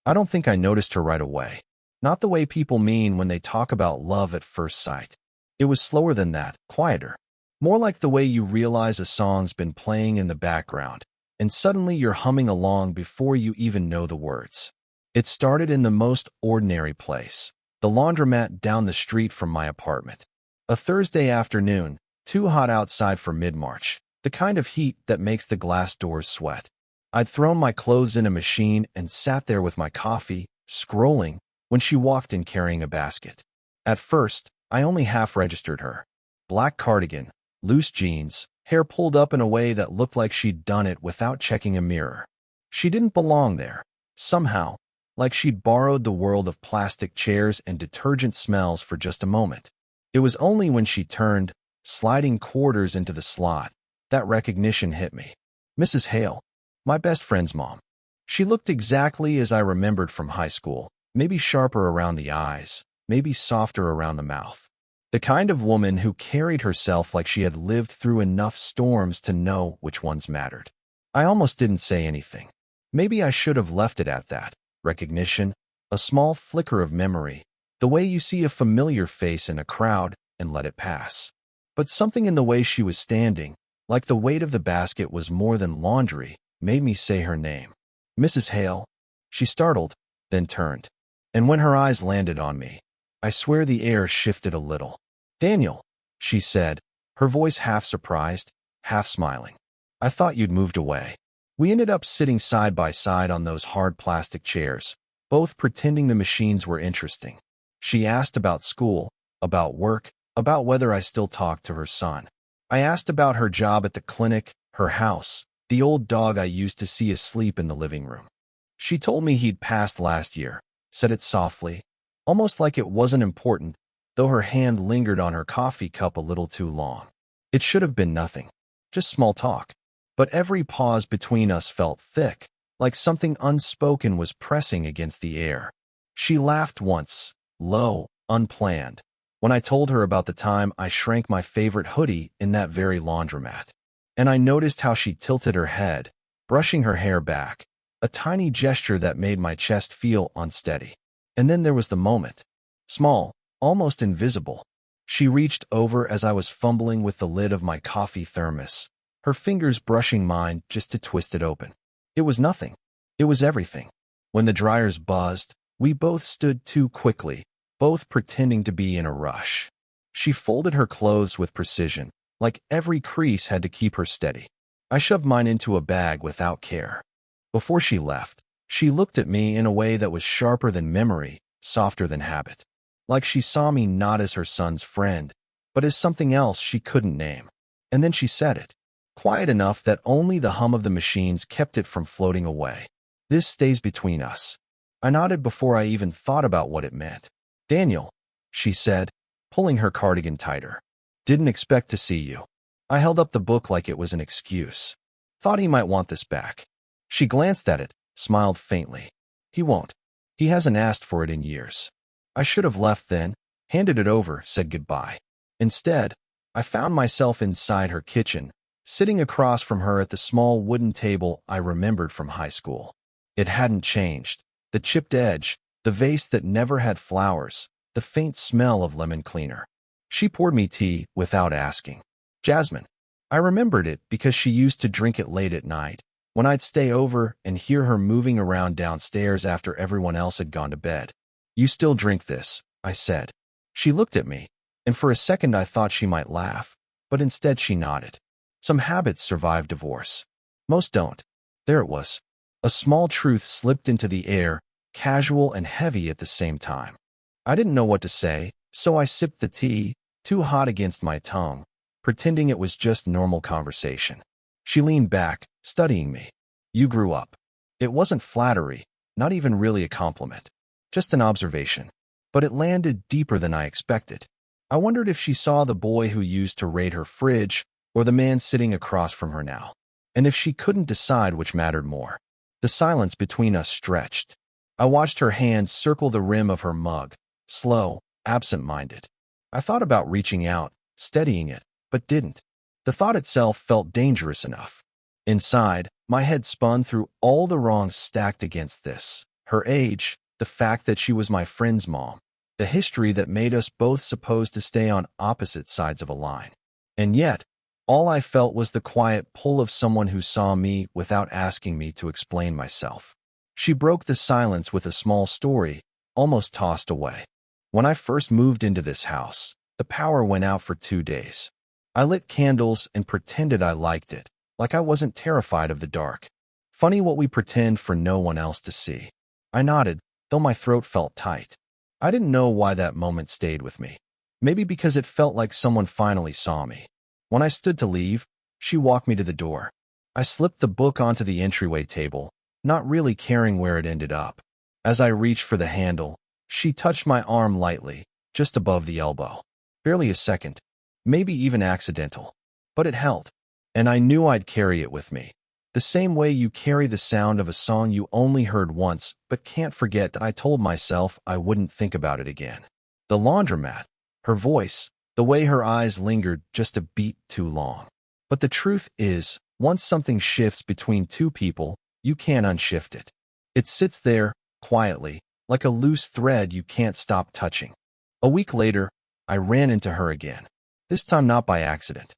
I don't think I noticed her right away. Not the way people mean when they talk about love at first sight. It was slower than that, quieter. More like the way you realize a song's been playing in the background, and suddenly you're humming along before you even know the words. It started in the most ordinary place, the laundromat down the street from my apartment. A Thursday afternoon, too hot outside for mid-March, the kind of heat that makes the glass doors sweat. I'd thrown my clothes in a machine and sat there with my coffee, scrolling, when she walked in carrying a basket. At first, I only half-registered her. Black cardigan, loose jeans, hair pulled up in a way that looked like she'd done it without checking a mirror. She didn't belong there. Somehow, like she'd borrowed the world of plastic chairs and detergent smells for just a moment. It was only when she turned, sliding quarters into the slot, that recognition hit me. Mrs. Hale, my best friend's mom. She looked exactly as I remembered from high school, maybe sharper around the eyes, maybe softer around the mouth. The kind of woman who carried herself like she had lived through enough storms to know which ones mattered. I almost didn't say anything. Maybe I should have left it at that. Recognition, a small flicker of memory, the way you see a familiar face in a crowd and let it pass. But something in the way she was standing, like the weight of the basket was more than laundry, made me say her name. Mrs. Hale. She startled, then turned. And when her eyes landed on me, I swear the air shifted a little. Daniel, she said, her voice half surprised, half smiling. I thought you'd moved away. We ended up sitting side by side on those hard plastic chairs, both pretending the machines were interesting. She asked about school, about work, about whether I still talked to her son. I asked about her job at the clinic, her house, the old dog I used to see asleep in the living room. She told me he'd passed last year, said it softly, almost like it wasn't important, though her hand lingered on her coffee cup a little too long. It should have been nothing, just small talk. But every pause between us felt thick, like something unspoken was pressing against the air. She laughed once, low, unplanned, when I told her about the time I shrank my favorite hoodie in that very laundromat. And I noticed how she tilted her head, brushing her hair back, a tiny gesture that made my chest feel unsteady. And then there was the moment. Small, almost invisible. She reached over as I was fumbling with the lid of my coffee thermos, her fingers brushing mine just to twist it open. It was nothing. It was everything. When the dryers buzzed, we both stood too quickly, both pretending to be in a rush. She folded her clothes with precision, like every crease had to keep her steady. I shoved mine into a bag without care. Before she left, she looked at me in a way that was sharper than memory, softer than habit. Like she saw me not as her son's friend, but as something else she couldn't name. And then she said it. Quiet enough that only the hum of the machines kept it from floating away. This stays between us. I nodded before I even thought about what it meant. Daniel, she said, pulling her cardigan tighter. Didn't expect to see you. I held up the book like it was an excuse. Thought he might want this back. She glanced at it, smiled faintly. He won't. He hasn't asked for it in years. I should have left then, handed it over, said goodbye. Instead, I found myself inside her kitchen, sitting across from her at the small wooden table I remembered from high school. It hadn't changed. The chipped edge, the vase that never had flowers, the faint smell of lemon cleaner. She poured me tea without asking. Jasmine. I remembered it because she used to drink it late at night, when I'd stay over and hear her moving around downstairs after everyone else had gone to bed. You still drink this, I said. She looked at me, and for a second I thought she might laugh, but instead she nodded. Some habits survive divorce. Most don't. There it was. A small truth slipped into the air, casual and heavy at the same time. I didn't know what to say, so I sipped the tea, too hot against my tongue, pretending it was just normal conversation. She leaned back, studying me. You grew up. It wasn't flattery, not even really a compliment. Just an observation. But it landed deeper than I expected. I wondered if she saw the boy who used to raid her fridge, or the man sitting across from her now, and if she couldn't decide which mattered more. The silence between us stretched. I watched her hand circle the rim of her mug, slow, absent-minded. I thought about reaching out, steadying it, but didn't. The thought itself felt dangerous enough. Inside, my head spun through all the wrongs stacked against this. her age, the fact that she was my friend's mom, the history that made us both supposed to stay on opposite sides of a line. And yet, all I felt was the quiet pull of someone who saw me without asking me to explain myself. She broke the silence with a small story, almost tossed away. When I first moved into this house, the power went out for 2 days. I lit candles and pretended I liked it, like I wasn't terrified of the dark. Funny what we pretend for no one else to see. I nodded, though my throat felt tight. I didn't know why that moment stayed with me. Maybe because it felt like someone finally saw me. When I stood to leave, she walked me to the door. I slipped the book onto the entryway table, not really caring where it ended up. As I reached for the handle, she touched my arm lightly, just above the elbow. Barely a second, maybe even accidental. But it held, and I knew I'd carry it with me. The same way you carry the sound of a song you only heard once but can't forget. I told myself I wouldn't think about it again. The laundromat, her voice, the way her eyes lingered just a beat too long. But the truth is, once something shifts between two people, you can't unshift it. It sits there, quietly, like a loose thread you can't stop touching. A week later, I ran into her again. This time not by accident.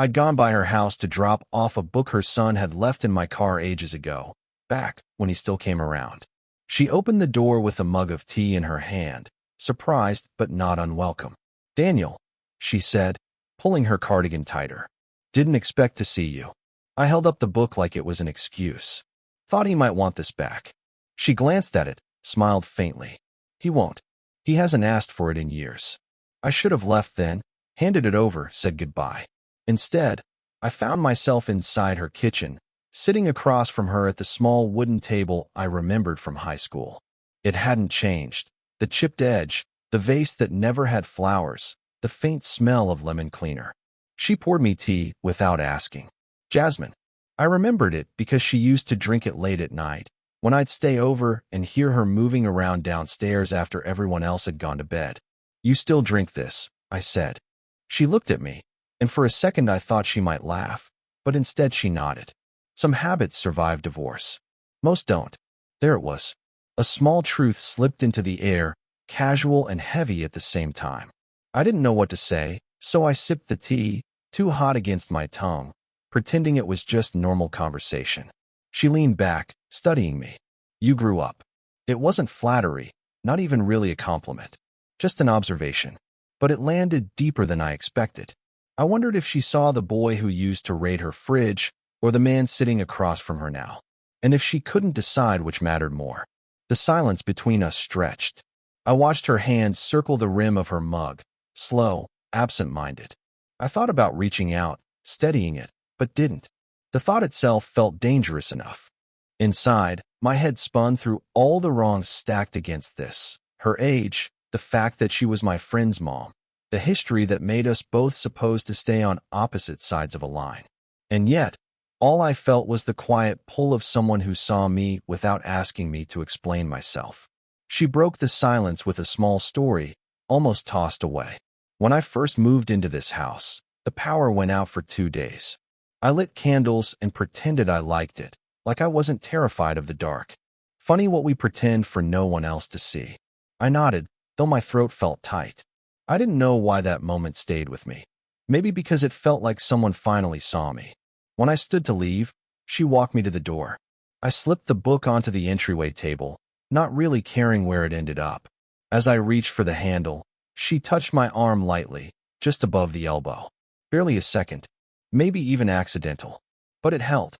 I'd gone by her house to drop off a book her son had left in my car ages ago, back when he still came around. She opened the door with a mug of tea in her hand, surprised but not unwelcome. "Daniel," she said, pulling her cardigan tighter. "Didn't expect to see you." I held up the book like it was an excuse. "Thought he might want this back." She glanced at it, smiled faintly. "He won't. He hasn't asked for it in years." I should have left then, handed it over, said goodbye. Instead, I found myself inside her kitchen, sitting across from her at the small wooden table I remembered from high school. It hadn't changed. The chipped edge, the vase that never had flowers, the faint smell of lemon cleaner. She poured me tea without asking. Jasmine. I remembered it because she used to drink it late at night, when I'd stay over and hear her moving around downstairs after everyone else had gone to bed. "You still drink this," I said. She looked at me, and for a second I thought she might laugh, but instead she nodded. "Some habits survive divorce. Most don't." There it was. A small truth slipped into the air, casual and heavy at the same time. I didn't know what to say, so I sipped the tea, too hot against my tongue, pretending it was just normal conversation. She leaned back, studying me. "You grew up." It wasn't flattery, not even really a compliment, just an observation. But it landed deeper than I expected. I wondered if she saw the boy who used to raid her fridge or the man sitting across from her now, and if she couldn't decide which mattered more. The silence between us stretched. I watched her hand circle the rim of her mug, slow, absent-minded. I thought about reaching out, steadying it, but didn't. The thought itself felt dangerous enough. Inside, my head spun through all the wrongs stacked against this. Her age, the fact that she was my friend's mom, the history that made us both supposed to stay on opposite sides of a line. And yet, all I felt was the quiet pull of someone who saw me without asking me to explain myself. She broke the silence with a small story, almost tossed away. When I first moved into this house, the power went out for 2 days. I lit candles and pretended I liked it, like I wasn't terrified of the dark. Funny what we pretend for no one else to see. I nodded, though my throat felt tight. I didn't know why that moment stayed with me. Maybe because it felt like someone finally saw me. When I stood to leave, she walked me to the door. I slipped the book onto the entryway table, not really caring where it ended up. As I reached for the handle, she touched my arm lightly, just above the elbow. Barely a second, maybe even accidental. But it held,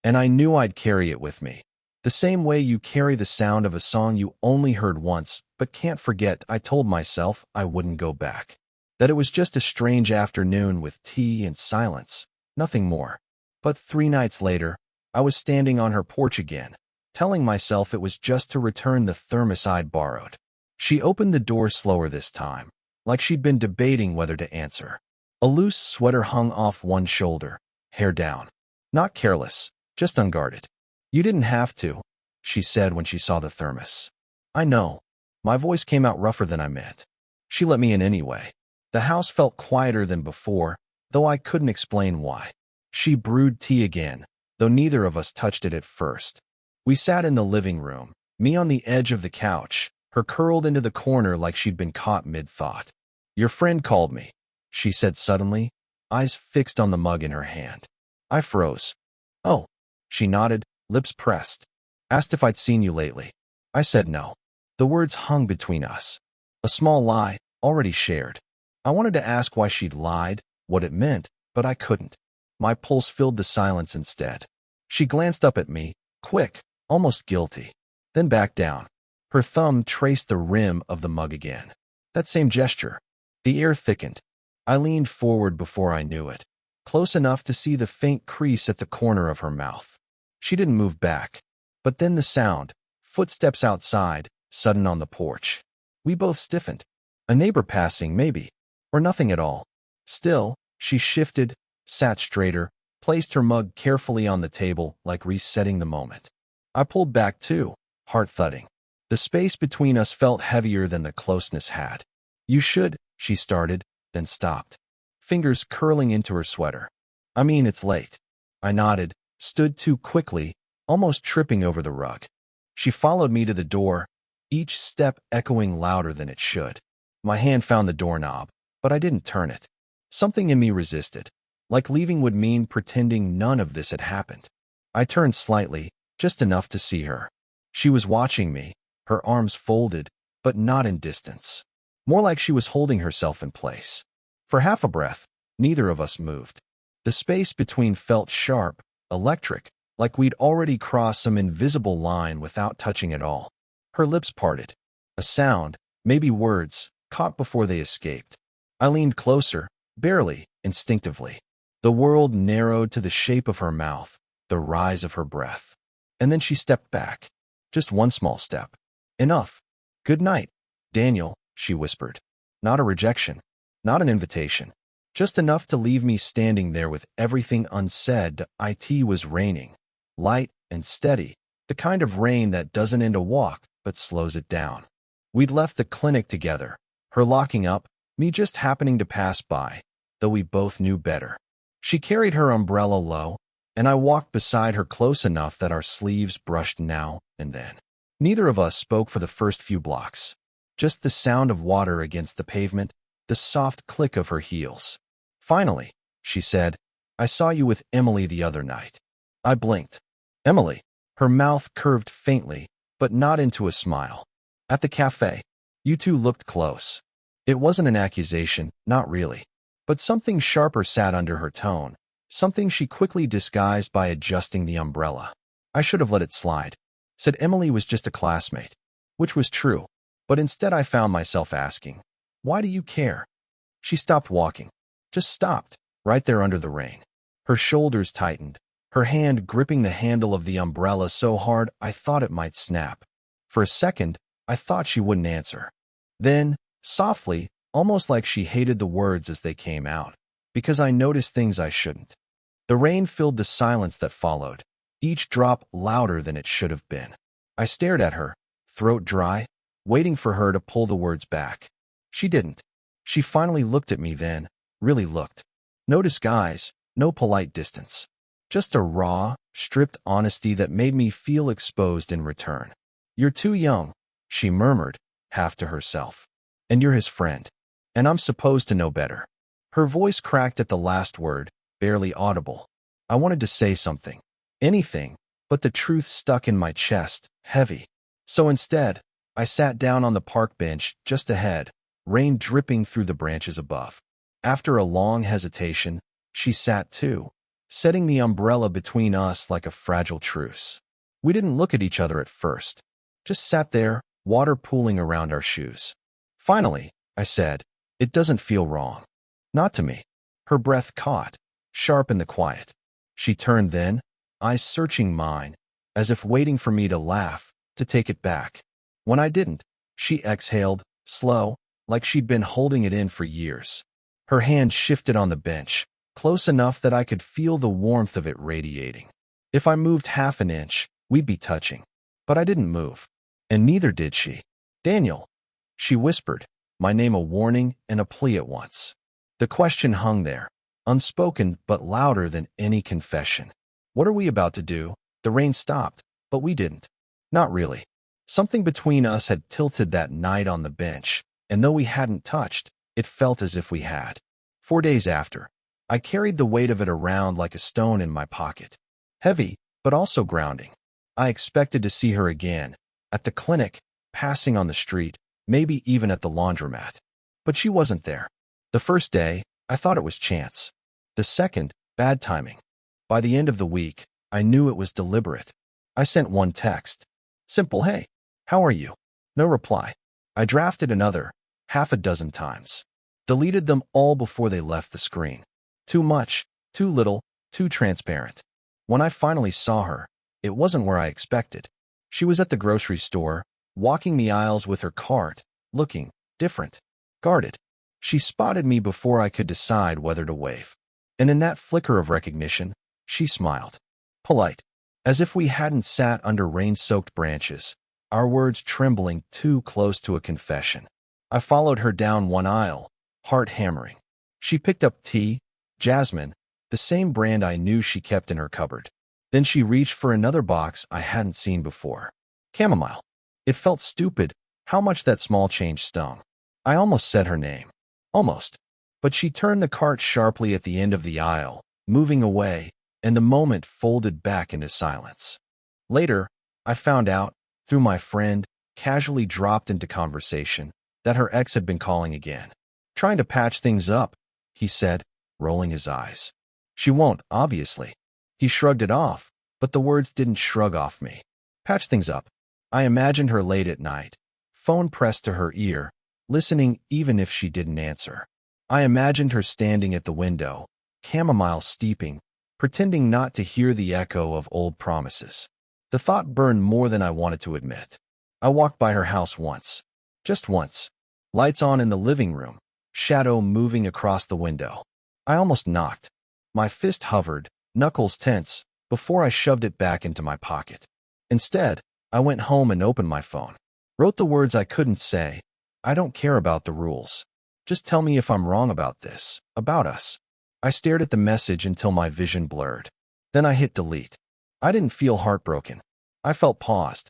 and I knew I'd carry it with me. The same way you carry the sound of a song you only heard once but can't forget. I told myself I wouldn't go back. That it was just a strange afternoon with tea and silence, nothing more. But 3 nights later, I was standing on her porch again, telling myself it was just to return the thermos I'd borrowed. She opened the door slower this time, like she'd been debating whether to answer. A loose sweater hung off one shoulder, hair down. Not careless, just unguarded. "You didn't have to," she said when she saw the thermos. "I know." My voice came out rougher than I meant. She let me in anyway. The house felt quieter than before, though I couldn't explain why. She brewed tea again, though neither of us touched it at first. We sat in the living room, Me on the edge of the couch, her curled into the corner like she'd been caught mid-thought. "Your friend called me," she said suddenly, eyes fixed on the mug in her hand. I froze. "Oh." She nodded, lips pressed. "Asked if I'd seen you lately." I said no. The words hung between us. A small lie, already shared. I wanted to ask why she'd lied, what it meant, but I couldn't. My pulse filled the silence instead. She glanced up at me, quick, almost guilty, then back down. Her thumb traced the rim of the mug again. That same gesture. The air thickened. I leaned forward before I knew it, close enough to see the faint crease at the corner of her mouth. She didn't move back. But then the sound, footsteps outside, sudden on the porch. We both stiffened. A neighbor passing, maybe, or nothing at all. Still, she shifted, sat straighter, placed her mug carefully on the table, like resetting the moment. I pulled back too, heart thudding. The space between us felt heavier than the closeness had. "You should," she started, then stopped, fingers curling into her sweater. "I mean, it's late." I nodded, stood too quickly, almost tripping over the rug. She followed me to the door, each step echoing louder than it should. My hand found the doorknob, but I didn't turn it. Something in me resisted, like leaving would mean pretending none of this had happened. I turned slightly, just enough to see her. She was watching me, her arms folded, but not in distance. More like she was holding herself in place. For half a breath, neither of us moved. The space between felt sharp, electric, like we'd already crossed some invisible line without touching at all. Her lips parted. A sound, maybe words, caught before they escaped. I leaned closer, barely, instinctively. The world narrowed to the shape of her mouth, the rise of her breath. And then she stepped back. Just one small step. "Enough. Good night, Daniel," she whispered. Not a rejection, not an invitation. Just enough to leave me standing there with everything unsaid. It was raining. Light and steady. The kind of rain that doesn't end a walk, but slows it down. We'd left the clinic together, her locking up, me just happening to pass by, though we both knew better. She carried her umbrella low, and I walked beside her close enough that our sleeves brushed now and then. Neither of us spoke for the first few blocks. Just the sound of water against the pavement, the soft click of her heels. "Finally," she said, "I saw you with Emily the other night." I blinked. "Emily?" Her mouth curved faintly, but not into a smile. "At the cafe. You two looked close." It wasn't an accusation, not really. But something sharper sat under her tone, something she quickly disguised by adjusting the umbrella. I should have let it slide. Said Emily was just a classmate. Which was true. But instead I found myself asking, "Why do you care?" She stopped walking. Just stopped, right there under the rain. Her shoulders tightened, her hand gripping the handle of the umbrella so hard I thought it might snap. For a second, I thought she wouldn't answer. Then, softly, almost like she hated the words as they came out, because I noticed things I shouldn't. The rain filled the silence that followed, each drop louder than it should have been. I stared at her, throat dry, waiting for her to pull the words back. She didn't. She finally looked at me then, really looked. No disguise, no polite distance. Just a raw, stripped honesty that made me feel exposed in return. "You're too young," she murmured, half to herself. "And you're his friend. And I'm supposed to know better." Her voice cracked at the last word, barely audible. I wanted to say something. Anything, but the truth stuck in my chest, heavy. So instead, I sat down on the park bench just ahead, rain dripping through the branches above. After a long hesitation, she sat too, setting the umbrella between us like a fragile truce. We didn't look at each other at first, just sat there, water pooling around our shoes. Finally, I said, "It doesn't feel wrong." "Not to me." Her breath caught, sharp in the quiet. She turned then, eyes searching mine, as if waiting for me to laugh, to take it back. When I didn't, she exhaled, slow, like she'd been holding it in for years. Her hand shifted on the bench, close enough that I could feel the warmth of it radiating. If I moved half an inch, we'd be touching. But I didn't move. And neither did she. "Daniel," she whispered, my name a warning and a plea at once. The question hung there, unspoken but louder than any confession. What are we about to do? The rain stopped, but we didn't. Not really. Something between us had tilted that night on the bench, and though we hadn't touched, it felt as if we had. 4 days after, I carried the weight of it around like a stone in my pocket. Heavy, but also grounding. I expected to see her again, at the clinic, passing on the street, maybe even at the laundromat. But she wasn't there. The first day, I thought it was chance. The second, bad timing. By the end of the week, I knew it was deliberate. I sent one text. Simple, hey, how are you? No reply. I drafted another, half a dozen times. Deleted them all before they left the screen. Too much, too little, too transparent. When I finally saw her, it wasn't where I expected. She was at the grocery store, walking the aisles with her cart, looking different, guarded. She spotted me before I could decide whether to wave. And in that flicker of recognition, she smiled. Polite, as if we hadn't sat under rain-soaked branches, our words trembling too close to a confession. I followed her down one aisle, heart hammering. She picked up tea, jasmine, the same brand I knew she kept in her cupboard. Then she reached for another box I hadn't seen before. Chamomile. It felt stupid, how much that small change stung. I almost said her name. Almost. But she turned the cart sharply at the end of the aisle, moving away, and the moment folded back into silence. Later, I found out, through my friend, casually dropped into conversation, that her ex had been calling again. Trying to patch things up, he said, rolling his eyes. She won't, obviously. He shrugged it off, but the words didn't shrug off me. Patch things up. I imagined her late at night, phone pressed to her ear, listening even if she didn't answer. I imagined her standing at the window, chamomile steeping, pretending not to hear the echo of old promises. The thought burned more than I wanted to admit. I walked by her house once. Just once. Lights on in the living room, shadow moving across the window. I almost knocked. My fist hovered, knuckles tense, before I shoved it back into my pocket. Instead, I went home and opened my phone. Wrote the words I couldn't say. I don't care about the rules. Just tell me if I'm wrong about this, about us. I stared at the message until my vision blurred. Then I hit delete. I didn't feel heartbroken. I felt paused.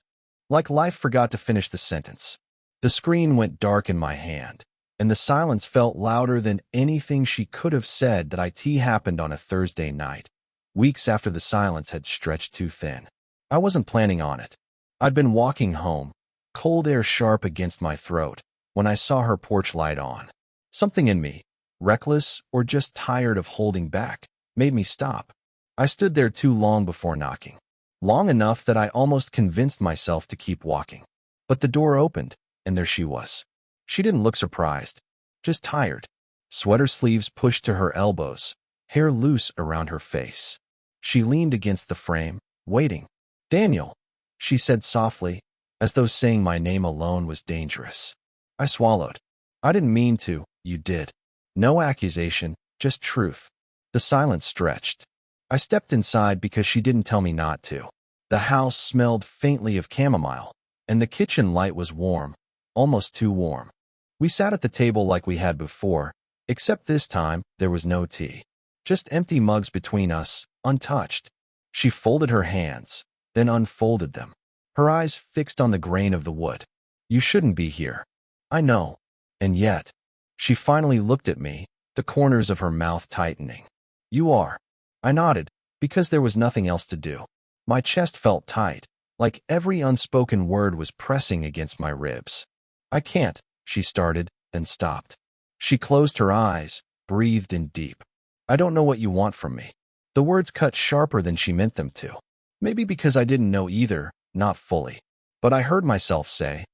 Like life forgot to finish the sentence. The screen went dark in my hand, and the silence felt louder than anything she could have said. That IT happened on a Thursday night, weeks after the silence had stretched too thin. I wasn't planning on it. I'd been walking home, cold air sharp against my throat, when I saw her porch light on. Something in me, reckless or just tired of holding back, made me stop. I stood there too long before knocking. Long enough that I almost convinced myself to keep walking. But the door opened, and there she was. She didn't look surprised, just tired. Sweater sleeves pushed to her elbows, hair loose around her face. She leaned against the frame, waiting. Daniel, she said softly, as though saying my name alone was dangerous. I swallowed. I didn't mean to, you did. No accusation, just truth. The silence stretched. I stepped inside because she didn't tell me not to. The house smelled faintly of chamomile, and the kitchen light was warm, almost too warm. We sat at the table like we had before, except this time there was no tea. Just empty mugs between us, untouched. She folded her hands, then unfolded them, her eyes fixed on the grain of the wood. You shouldn't be here. I know. And yet, she finally looked at me, the corners of her mouth tightening. You are. I nodded, because there was nothing else to do. My chest felt tight, like every unspoken word was pressing against my ribs. I can't, she started, then stopped. She closed her eyes, breathed in deep. I don't know what you want from me. The words cut sharper than she meant them to. Maybe because I didn't know either, not fully. But I heard myself say,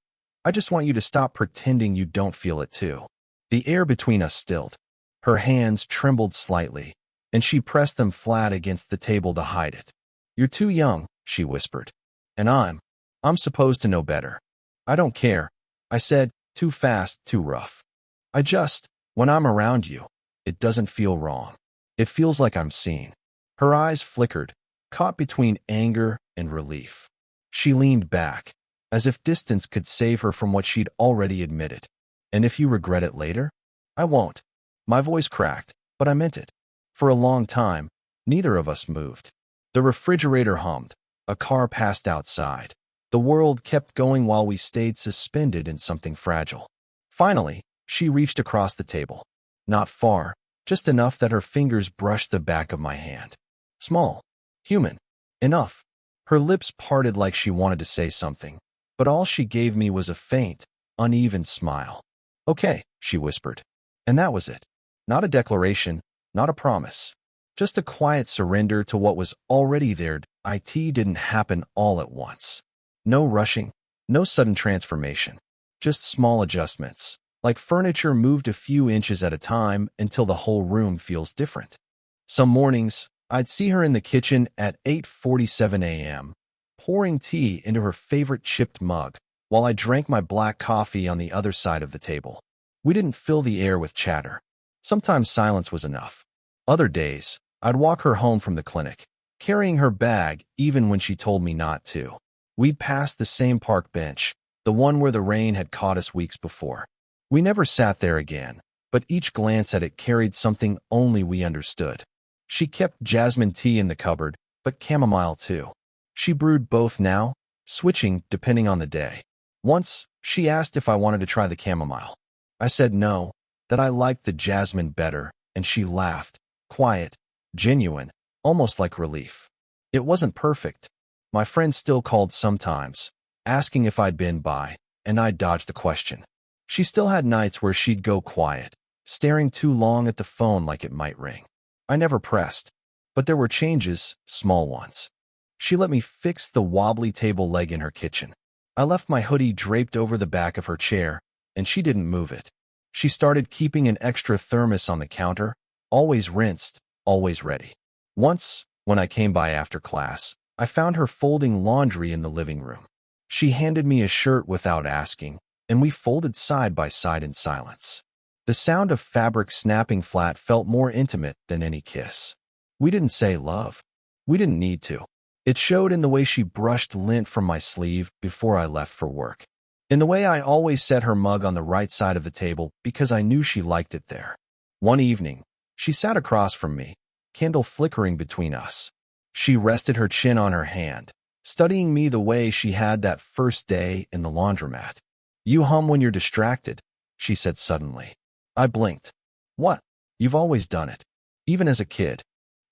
I just want you to stop pretending you don't feel it too. The air between us stilled. Her hands trembled slightly, and she pressed them flat against the table to hide it. You're too young, she whispered. And I'm supposed to know better. I don't care, I said, too fast, too rough. When I'm around you, it doesn't feel wrong. It feels like I'm seen. Her eyes flickered, caught between anger and relief. She leaned back, as if distance could save her from what she'd already admitted. And if you regret it later? I won't. My voice cracked, but I meant it. For a long time, neither of us moved. The refrigerator hummed. A car passed outside. The world kept going while we stayed suspended in something fragile. Finally, she reached across the table. Not far, just enough that her fingers brushed the back of my hand. Small. Human. Enough. Her lips parted like she wanted to say something, but all she gave me was a faint, uneven smile. Okay, she whispered. And that was it. Not a declaration, not a promise. Just a quiet surrender to what was already there. It didn't happen all at once. No rushing, no sudden transformation. Just small adjustments, like furniture moved a few inches at a time until the whole room feels different. Some mornings, I'd see her in the kitchen at 8:47 a.m., pouring tea into her favorite chipped mug, while I drank my black coffee on the other side of the table. We didn't fill the air with chatter. Sometimes silence was enough. Other days, I'd walk her home from the clinic, carrying her bag even when she told me not to. We'd pass the same park bench, the one where the rain had caught us weeks before. We never sat there again, but each glance at it carried something only we understood. She kept jasmine tea in the cupboard, but chamomile too. She brewed both now, switching depending on the day. Once, she asked if I wanted to try the chamomile. I said no, that I liked the jasmine better, and she laughed, quiet, genuine, almost like relief. It wasn't perfect. My friend still called sometimes, asking if I'd been by, and I'd dodge the question. She still had nights where she'd go quiet, staring too long at the phone like it might ring. I never pressed, but there were changes, small ones. She let me fix the wobbly table leg in her kitchen. I left my hoodie draped over the back of her chair, and she didn't move it. She started keeping an extra thermos on the counter, always rinsed, always ready. Once, when I came by after class, I found her folding laundry in the living room. She handed me a shirt without asking, and we folded side by side in silence. The sound of fabric snapping flat felt more intimate than any kiss. We didn't say love. We didn't need to. It showed in the way she brushed lint from my sleeve before I left for work. In the way I always set her mug on the right side of the table because I knew she liked it there. One evening, she sat across from me, candle flickering between us. She rested her chin on her hand, studying me the way she had that first day in the laundromat. You hum when you're distracted, she said suddenly. I blinked. What? You've always done it. Even as a kid.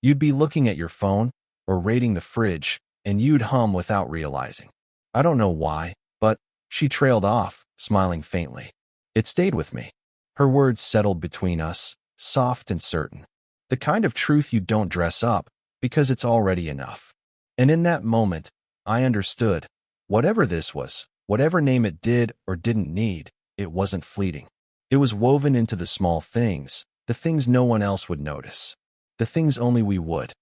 You'd be looking at your phone or raiding the fridge, and you'd hum without realizing. I don't know why, but she trailed off, smiling faintly. It stayed with me. Her words settled between us, soft and certain. The kind of truth you don't dress up, because it's already enough. And in that moment, I understood. Whatever this was, whatever name it did or didn't need, it wasn't fleeting. It was woven into the small things, the things no one else would notice, the things only we would.